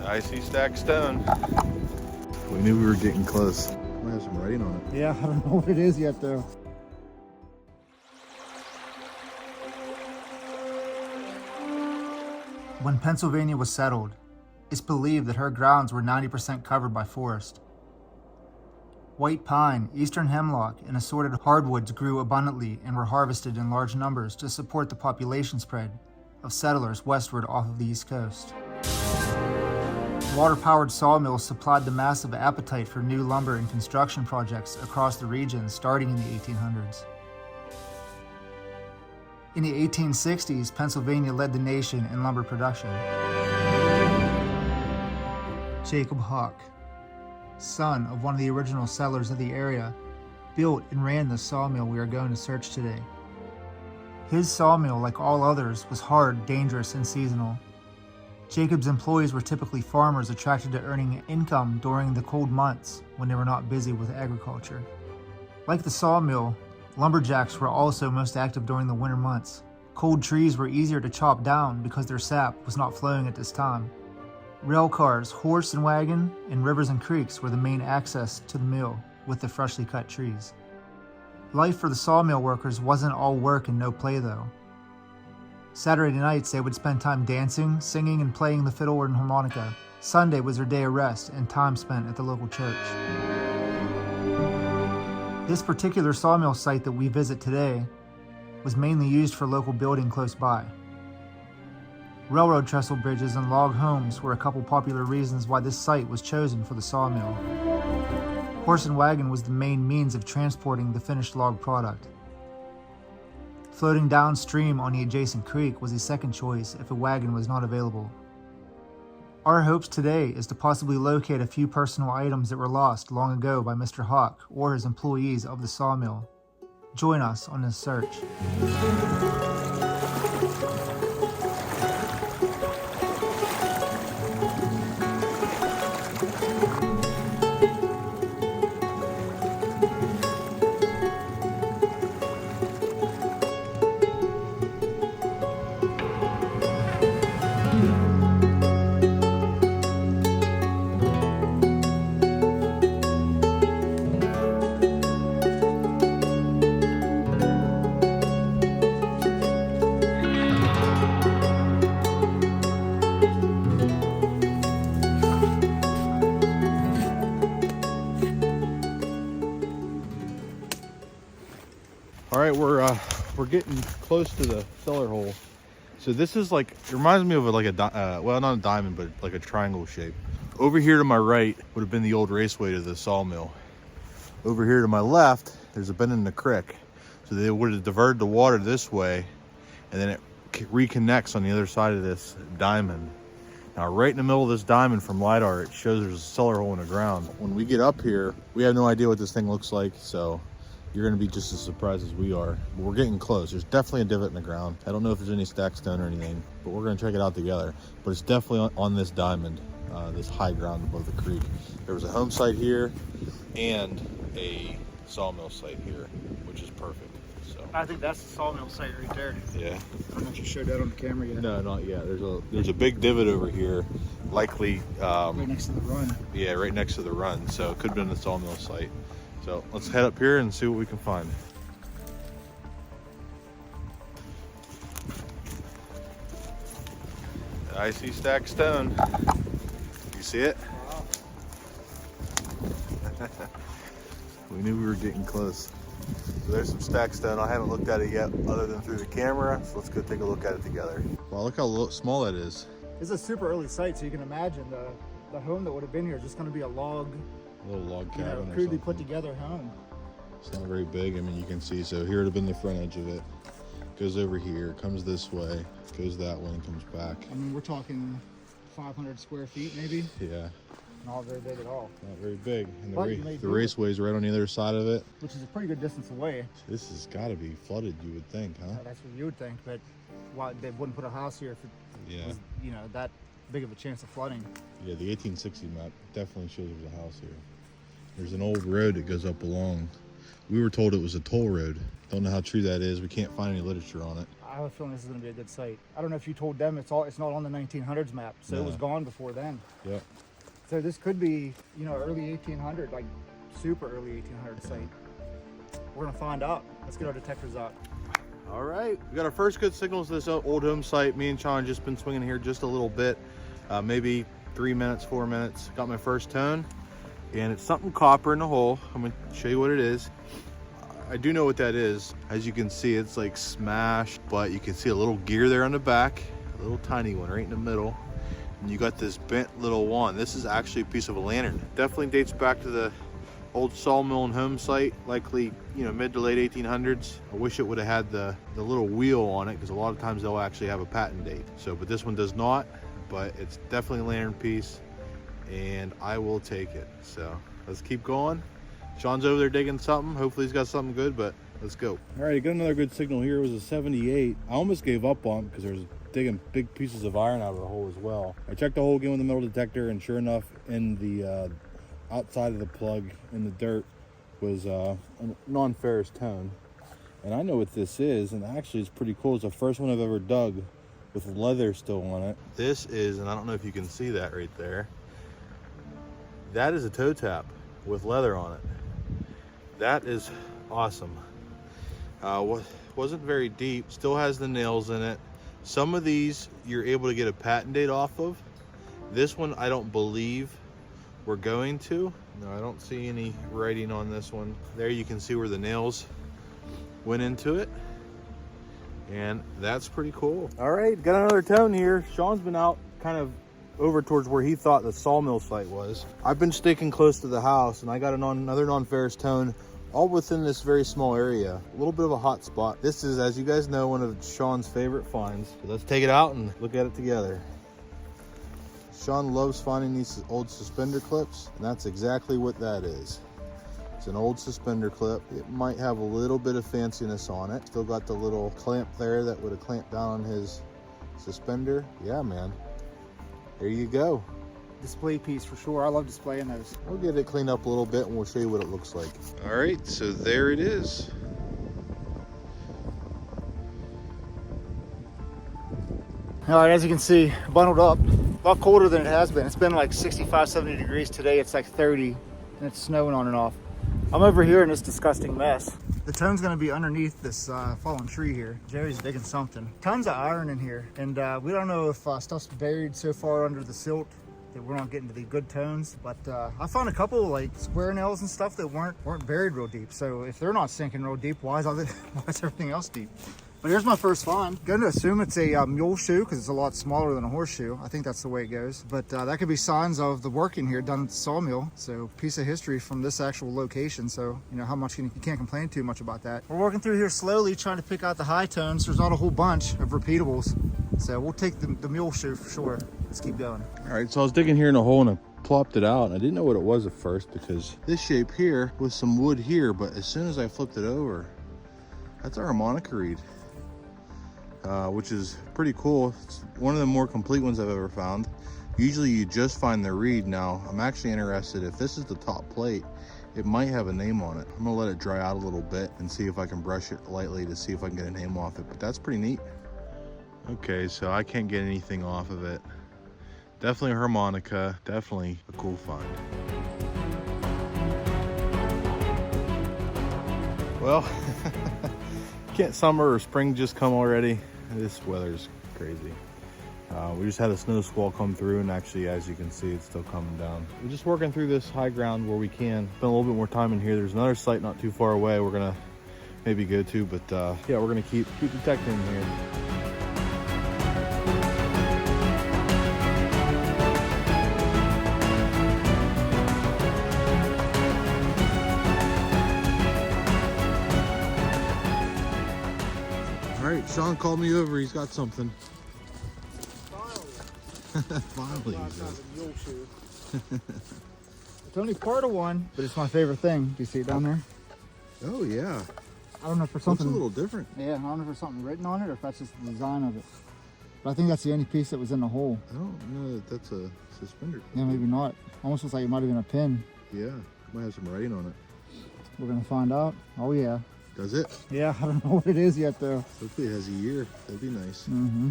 I see stacked stone. We knew we were getting close. Might have some writing on it. Yeah, I don't know what it is yet though. When Pennsylvania was settled, it's believed that her grounds were 90% covered by forest. White pine, eastern hemlock, and assorted hardwoods grew abundantly and were harvested in large numbers to support the population spread of settlers westward off of the East Coast. Water-powered sawmills supplied the massive appetite for new lumber and construction projects across the region starting in the 1800s. In the 1860s, Pennsylvania led the nation in lumber production. Jacob Hawk, son of one of the original settlers of the area, built and ran the sawmill we are going to search today. His sawmill, like all others, was hard, dangerous, and seasonal. Jacob's employees were typically farmers attracted to earning income during the cold months when they were not busy with agriculture. Like the sawmill, lumberjacks were also most active during the winter months. Cold trees were easier to chop down because their sap was not flowing at this time. Rail cars, horse and wagon, and rivers and creeks were the main access to the mill with the freshly cut trees. Life for the sawmill workers wasn't all work and no play though. Saturday nights they would spend time dancing, singing, and playing the fiddle and harmonica. Sunday was their day of rest and time spent at the local church. This particular sawmill site that we visit today was mainly used for local building close by. Railroad trestle bridges and log homes were a couple popular reasons why this site was chosen for the sawmill. Horse and wagon was the main means of transporting the finished log product. Floating downstream on the adjacent creek was a second choice if a wagon was not available. Our hopes today is to possibly locate a few personal items that were lost long ago by Mr. Hawk or his employees of the sawmill. Join us on this search. All right, we're getting close to the cellar hole. So this is like, it reminds me of like a well, not a diamond, but like a triangle shape. Over here to my right would have been the old raceway to the sawmill. Over here to my left, there's a bend in the creek. So they would have diverted the water this way, and then it reconnects on the other side of this diamond. Now, right in the middle of this diamond from LiDAR, it shows there's a cellar hole in the ground. When we get up here, we have no idea what this thing looks like, so you're gonna be just as surprised as we are. But we're getting close. There's definitely a divot in the ground. I don't know if there's any stacked stone or anything, but we're gonna check it out together. But it's definitely on this diamond, this high ground above the creek. There was a home site here and a sawmill site here, which is perfect. So I think that's the sawmill site right there. yeah. I don't know if you showed that on the camera yet. No, not yet. There's a big divot over here, likely Right next to the run. yeah, right next to the run. So it could have been the sawmill site. So let's head up here and see what we can find. I see stacked stone. You see it? Wow. We knew we were getting close. So there's some stacked stone. I haven't looked at it yet other than through the camera. So let's go take a look at it together. Wow, look how small that is. This is a super early site, so you can imagine the home that would have been here is just going to be a log, A little log cabin or crudely something. put together home. It's not very big. I mean, you can see. So here would have been the front edge of it. Goes over here, comes this way, goes that way, and comes back. I mean, we're talking 500 square feet maybe. Yeah, Not very big at all. not very big. And But you may the do it. raceway's right on the other side of it. Which is a pretty good distance away. This has got to be flooded, you would think, huh? That's what you would think, but why they wouldn't put a house here if it Yeah. was, that big of a chance of flooding. Yeah, the 1860 map definitely shows there's a house here. There's an old road that goes up along. We were told it was a toll road. Don't know how true that is. We can't find any literature on it. I have a feeling this is going to be a good site. I don't know if you told them it's not on the 1900s map, so No. it was gone before then. Yep. So this could be, you know, early 1800, like super early 1800 site. We're going to find out. Let's get our detectors out. All right, we got our first good signals to this old home site. Me and Sean just been swinging here just a little bit, maybe 3 minutes, 4 minutes. Got my first tone, and it's something copper in the hole. I'm gonna show you what it is. I do know what that is. As you can see, it's like smashed, but you can see a little gear there on the back, a little tiny one right in the middle. And you got this bent little wand. This is actually a piece of a lantern. Definitely dates back to the old sawmill and home site, likely, you know, mid to late 1800s. I wish it would have had the little wheel on it, because a lot of times they'll actually have a patent date. So, but this one does not, but it's definitely a lantern piece, and I will take it. So let's keep going. Sean's over there digging something. Hopefully he's got something good, but let's go. All right, I got another good signal here. It was a 78. I almost gave up on it because there's digging big pieces of iron out of the hole as well. I checked the hole again with the metal detector, and sure enough, in the outside of the plug in the dirt was a non-ferrous tone. And I know what this is, and actually it's pretty cool. It's the first one I've ever dug with leather still on it. This is, and I don't know if you can see that right there, that is a toe tap with leather on it. That is awesome. Wasn't very deep, still has the nails in it. Some of these you're able to get a patent date off of. This one I don't believe we're going to. No, I don't see any writing on this one. There you can see where the nails went into it, and that's pretty cool. All right, got another tone here. Sean's been out kind of over towards where he thought the sawmill site was. I've been sticking close to the house, and I got another non-ferrous tone all within this very small area. A little bit of a hot spot. This is, as you guys know, one of Sean's favorite finds. So let's take it out and look at it together. Sean loves finding these old suspender clips, and that's exactly what that is. It's an old suspender clip. It might have a little bit of fanciness on it. Still got the little clamp there that would have clamped down on his suspender. Yeah, man. There you go. Display piece for sure. I love displaying those. We'll get it cleaned up a little bit and we'll show you what it looks like. All right, so there it is. All right, as you can see, bundled up. A lot colder than it has been. It's been like 65, 70 degrees. Today it's like 30, and it's snowing on and off. I'm over here in this disgusting mess. The tone's gonna be underneath this fallen tree here. Jerry's digging something. Tons of iron in here, and we don't know if stuff's buried so far under the silt that we're not getting to the good tones, but I found a couple like square nails and stuff that weren't buried real deep. So if they're not sinking real deep, why is everything else deep? But here's my first find. Going to assume it's a mule shoe because it's a lot smaller than a horseshoe. I think that's the way it goes. But that could be signs of the working here done at the sawmill. So piece of history from this actual location. So you know how much you can't complain too much about that. We're working through here slowly, trying to pick out the high tones. There's not a whole bunch of repeatables. So we'll take the mule shoe for sure. Let's keep going. All right, so I was digging here in a hole and I plopped it out. And I didn't know what it was at first because this shape here was some wood here, but as soon as I flipped it over, that's a harmonica reed. Which is pretty cool. It's one of the more complete ones I've ever found. Usually you just find the reed. Now I'm actually interested, if this is the top plate, it might have a name on it. I'm gonna let it dry out a little bit and see if I can brush it lightly to see if I can get a name off it, but that's pretty neat. Okay, so I can't get anything off of it. Definitely a harmonica, definitely a cool find. Well, can't summer or spring just come already? This weather's crazy. We just had a snow squall come through, and actually, as you can see, it's still coming down. We're just working through this high ground where we can. Spend a little bit more time in here. There's another site not too far away we're gonna maybe go to, but yeah, we're gonna keep detecting here. All right, Sean called me over. He's got something. Finally, he says. It's only part of one, but it's my favorite thing. Do you see it down there? Oh yeah. I don't know if there's something. Looks a little different. Yeah, I don't know if there's something written on it or if that's just the design of it. But I think that's the only piece that was in the hole. I don't know that that's a suspender. Yeah, maybe not. Almost looks like it might have been a pin. Yeah, might have some writing on it. We're gonna find out. Oh yeah. Does it? Yeah, I don't know what it is yet though. Hopefully it has a year. That'd be nice. Mm-hmm.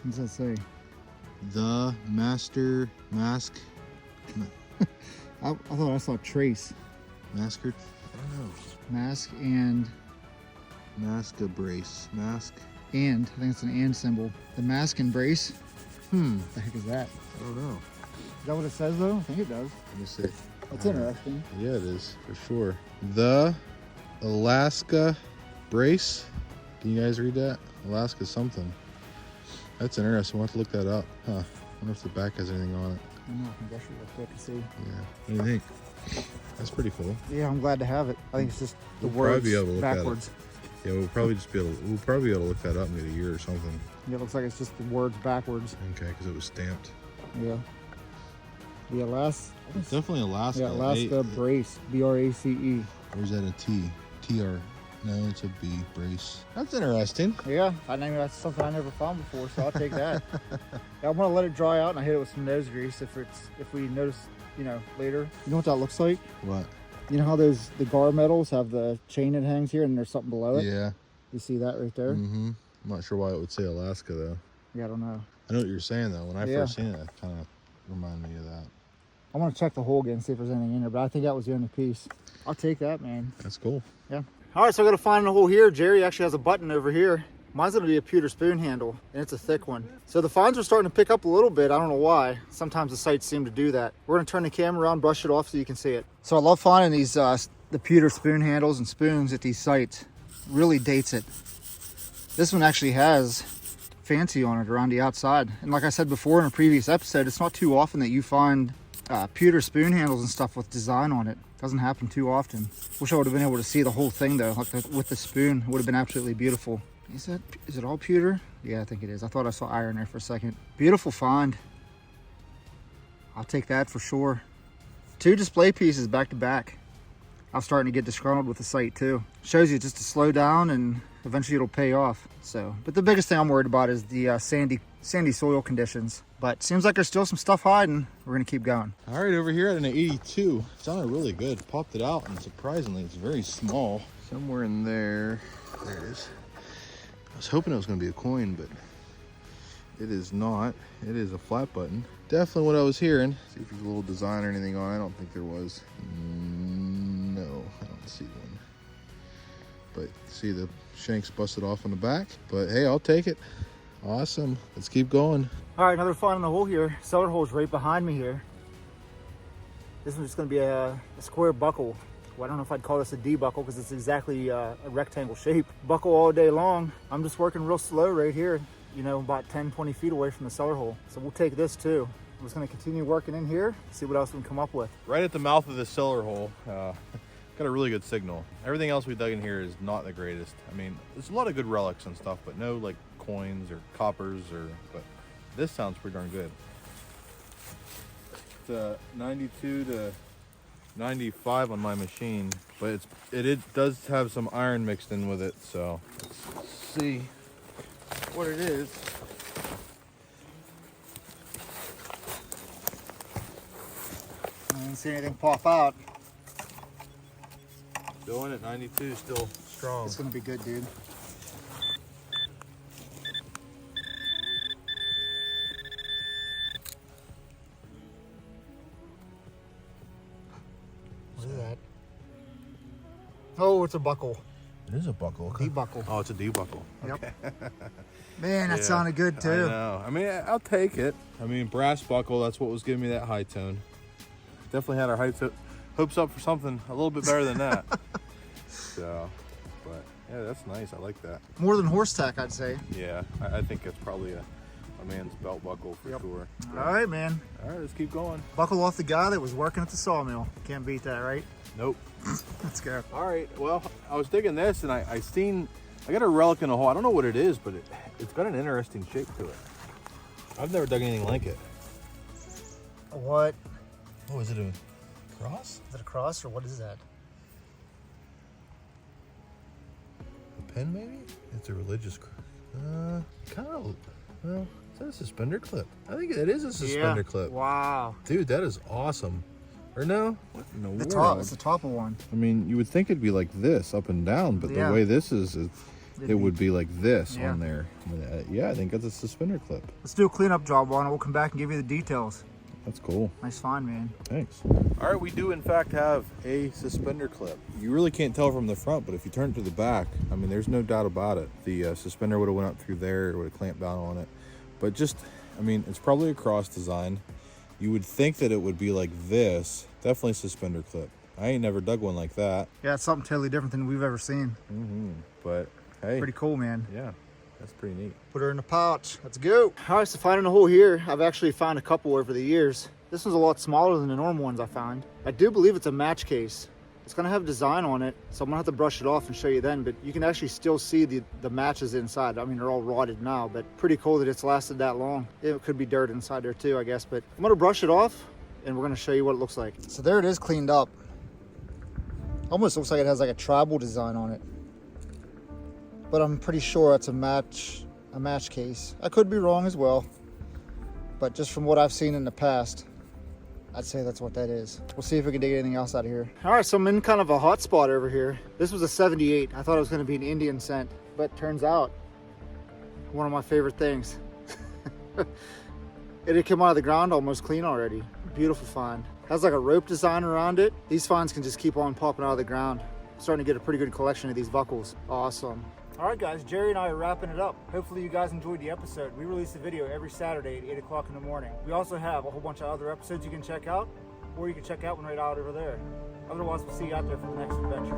What does that say? The Master Mask. I thought I saw Trace. Masker? I don't know. Mask and... Maska brace. Mask. And. I think it's an and symbol. The mask and brace? What the heck is that? I don't know. Is that what it says though? I think it does. Let me see. That's interesting. Yeah, it is, for sure. The Alaska brace. Can you guys read that? Alaska something. That's interesting. We'll have to look that up. Huh. I wonder if the back has anything on it. I don't know. I think I should look quick and see. Yeah. What do you think? That's pretty cool. Yeah, I'm glad to have it. I think it's just the We'll probably words be able to look at it. backwards. Yeah, we'll probably be able to look that up in a year or something. Yeah, it looks like it's just the words backwards. Okay, because it was stamped. Yeah. The Alaska. It's definitely Alaska. Yeah, Alaska brace. B-R-A-C-E. Or is that a T? T-R. No, it's a B. Brace. That's interesting. Yeah, that's something I never found before, so I'll take that. Yeah, I'm gonna let it dry out and I hit it with some nose grease if we notice, later. You know what that looks like? What? You know how the gar metals have the chain that hangs here and there's something below it? Yeah. You see that right there? Mm-hmm. I'm not sure why it would say Alaska though. Yeah, I don't know. I know what you're saying though. When I first seen it, it kind of reminded me of that. I want to check the hole again, see if there's anything in there, but I think that was the only piece. I'll take that, man. That's cool. Yeah. All right, so I got to find the hole here. Jerry actually has a button over here. Mine's gonna be a pewter spoon handle, and it's a thick one. So the fines are starting to pick up a little bit. I don't know why. Sometimes the sites seem to do that. We're gonna turn the camera around, brush it off so you can see it. So I love finding these, the pewter spoon handles and spoons at these sites. Really dates it. This one actually has fancy on it around the outside. And like I said before in a previous episode, it's not too often that you find pewter spoon handles and stuff with design on it. Doesn't happen too often. Wish I would have been able to see the whole thing though, like with the spoon. It would have been absolutely beautiful. Is it all pewter? Yeah, I think it is. I thought I saw iron there for a second. Beautiful find. I'll take that for sure. 2 display pieces back to back. I'm starting to get disgruntled with the site too. Shows you just to slow down and eventually it'll pay off. So, but the biggest thing I'm worried about is the sandy soil conditions. But seems like there's still some stuff hiding. We're gonna keep going. All right, over here at an 82, sounded really good. Popped it out, and surprisingly, it's very small. Somewhere in there, there it is. I was hoping it was gonna be a coin, but it is not. It is a flat button. Definitely what I was hearing. See if there's a little design or anything on it. I don't think there was. No, I don't see one. But see the shanks busted off on the back. But hey, I'll take it. Awesome. Let's keep going. All right, another find in the hole here. Cellar hole's right behind me here. This one's just gonna be a square buckle. Well, I don't know if I'd call this a D buckle because it's exactly a rectangle shape. Buckle all day long. I'm just working real slow right here, about 10, 20 feet away from the cellar hole. So we'll take this too. I'm just gonna continue working in here, see what else we can come up with. Right at the mouth of the cellar hole, got a really good signal. Everything else we dug in here is not the greatest. I mean, there's a lot of good relics and stuff, but no like coins or coppers but this sounds pretty darn good. It's 92 to 95 on my machine, but it does have some iron mixed in with it, so let's see what it is. I didn't see anything pop out. Still in at 92, still strong. It's gonna be good, dude. What is that? Oh, it's a buckle. It is a buckle. D buckle. Oh, it's a D buckle. Yep. Okay. Man, that sounded good too. I know. I mean, I'll take it. I mean, brass buckle, that's what was giving me that high tone. Definitely had our hopes up for something a little bit better than that. So, but yeah, that's nice. I like that. More than horse tack, I'd say. Yeah, I think it's probably a man's belt buckle for sure. So. All right, man. All right, let's keep going. Buckle off the guy that was working at the sawmill. Can't beat that, right? Nope. Let's go. All right, well, I was digging this and I got a relic in a hole. I don't know what it is, but it's got an interesting shape to it. I've never dug anything like it. What? Oh, is it a cross? Is it a cross or what is that? A pen, maybe? It's a religious kind of, well, is that a suspender clip? I think it is a suspender clip. Wow. Dude, that is awesome. Or no? What in the The world? top, it's the top of one. I mean, you would think it'd be like this, up and down, but Yeah. the way this is it would be like this Yeah. on there. Yeah, I think that's a suspender clip. Let's do a cleanup job on it. We'll come back and give you the details. That's cool. Nice find, man. Thanks. All right, we do in fact have a suspender clip. You really can't tell from the front, but if you turn it to the back, I mean, there's no doubt about it. The suspender would have went up through there, it would have clamped down on it. But just, I mean, it's probably a cross design. You would think that it would be like this. Definitely suspender clip. I ain't never dug one like that. Yeah, it's something totally different than we've ever seen. But hey, Pretty cool, man. yeah, that's pretty neat. Put her in the pouch. Let's go. All right, so finding a hole here. I've actually found a couple over the years. This one's a lot smaller than the normal ones I found. I do believe it's a match case. It's gonna have design on it, so I'm gonna have to brush it off and show you then, but you can actually still see the matches inside. I mean, they're all rotted now, but pretty cool that it's lasted that long. It could be dirt inside there too, I guess, but I'm gonna brush it off and we're gonna show you what it looks like. So there it is, cleaned up. Almost looks like it has like a tribal design on it, but I'm pretty sure it's a match case. I could be wrong as well, but just from what I've seen in the past, I'd say that's what that is. We'll see if we can dig anything else out of here. All right, so I'm in kind of a hot spot over here. This was a 78. I thought it was gonna be an Indian scent, but turns out one of my favorite things. It had come out of the ground almost clean already. Beautiful find. Has like a rope design around it. These finds can just keep on popping out of the ground. I'm starting to get a pretty good collection of these buckles. Awesome. All right, guys, Jerry and I are wrapping it up. Hopefully you guys enjoyed the episode. We release a video every Saturday at 8 o'clock in the morning. We also have a whole bunch of other episodes you can check out, or you can check out one right out over there. Otherwise, we'll see you out there for the next adventure.